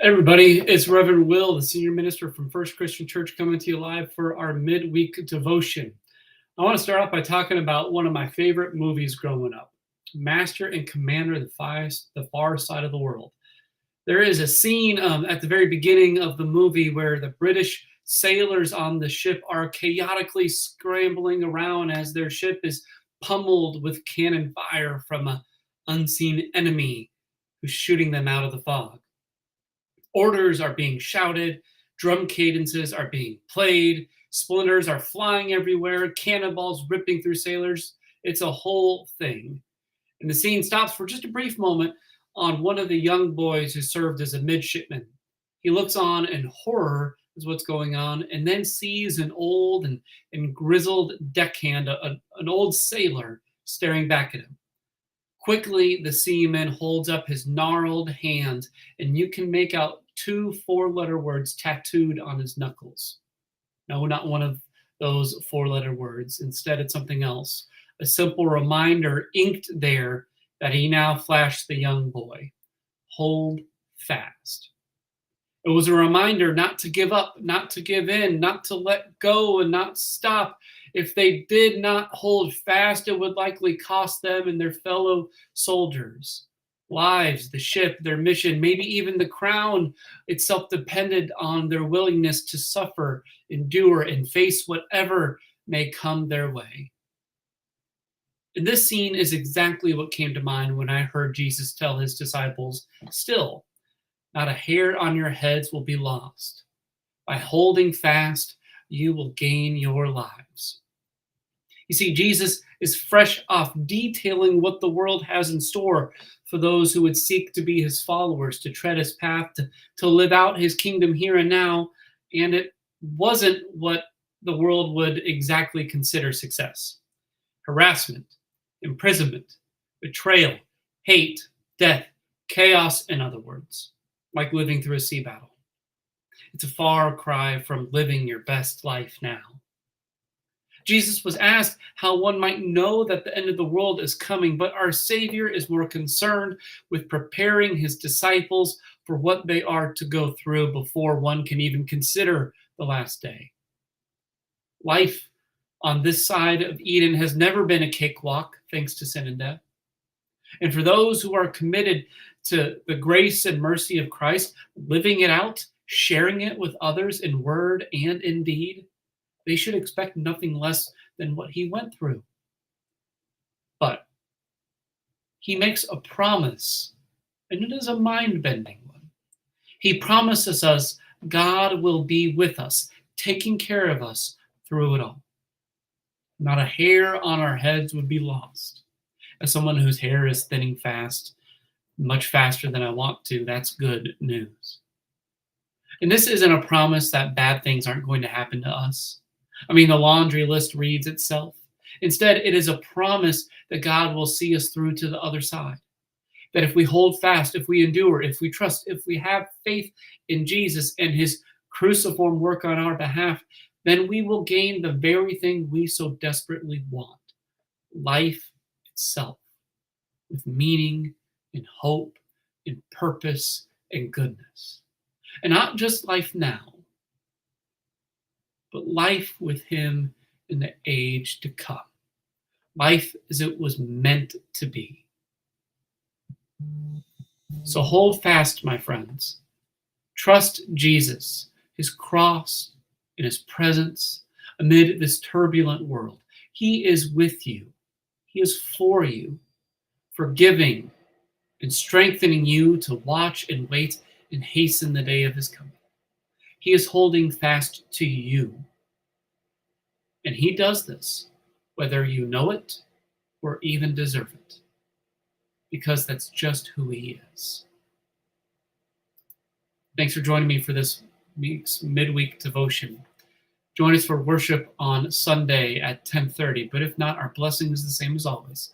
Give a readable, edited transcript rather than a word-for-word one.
Everybody, it's Reverend Will, the senior minister from First Christian Church, coming to you live for our midweek devotion. I want to start off by talking about one of my favorite movies growing up, Master and Commander, the Far Side of the World. There is a scene at the very beginning of the movie where the British sailors on the ship are chaotically scrambling around as their ship is pummeled with cannon fire from an unseen enemy who's shooting them out of the fog. Orders are being shouted, drum cadences are being played, splinters are flying everywhere, cannonballs ripping through sailors. It's a whole thing. And the scene stops for just a brief moment on one of the young boys who served as a midshipman. He looks on in horror as what's going on, and then sees an old and grizzled deckhand, an old sailor, staring back at him. Quickly, the seaman holds up his gnarled hand, and you can make out two four-letter words tattooed on his knuckles. No, not one of those four-letter words. Instead, it's something else. A simple reminder inked there that he now flashed the young boy. Hold fast. It was a reminder not to give up, not to give in, not to let go and not stop. If they did not hold fast, it would likely cost them and their fellow soldiers lives, the ship, their mission, maybe even the crown itself depended on their willingness to suffer, endure, and face whatever may come their way. And this scene is exactly what came to mind when I heard Jesus tell his disciples, "Still, not a hair on your heads will be lost. By holding fast, you will gain your lives." You see, Jesus is fresh off detailing what the world has in store for those who would seek to be his followers, to tread his path, to live out his kingdom here and now. And it wasn't what the world would exactly consider success. Harassment, imprisonment, betrayal, hate, death, chaos, in other words, like living through a sea battle. It's a far cry from living your best life now. Jesus was asked how one might know that the end of the world is coming, but our Savior is more concerned with preparing his disciples for what they are to go through before one can even consider the last day. Life on this side of Eden has never been a cakewalk, thanks to sin and death. And for those who are committed to the grace and mercy of Christ, living it out, sharing it with others in word and in deed, they should expect nothing less than what he went through. But he makes a promise, and it is a mind-bending one. He promises us God will be with us, taking care of us through it all. Not a hair on our heads would be lost. As someone whose hair is thinning fast, much faster than I want to, that's good news. And this isn't a promise that bad things aren't going to happen to us. I mean, the laundry list reads itself. Instead, it is a promise that God will see us through to the other side. That if we hold fast, if we endure, if we trust, if we have faith in Jesus and his cruciform work on our behalf, then we will gain the very thing we so desperately want: life itself, with meaning and hope and purpose and goodness. And not just life now, but life with him in the age to come. Life as it was meant to be. So hold fast, my friends. Trust Jesus, his cross, and his presence amid this turbulent world. He is with you. He is for you, forgiving and strengthening you to watch and wait and hasten the day of his coming. He is holding fast to you. And he does this, whether you know it or even deserve it, because that's just who he is. Thanks for joining me for this week's midweek devotion. Join us for worship on Sunday at 10:30, but if not, our blessing is the same as always.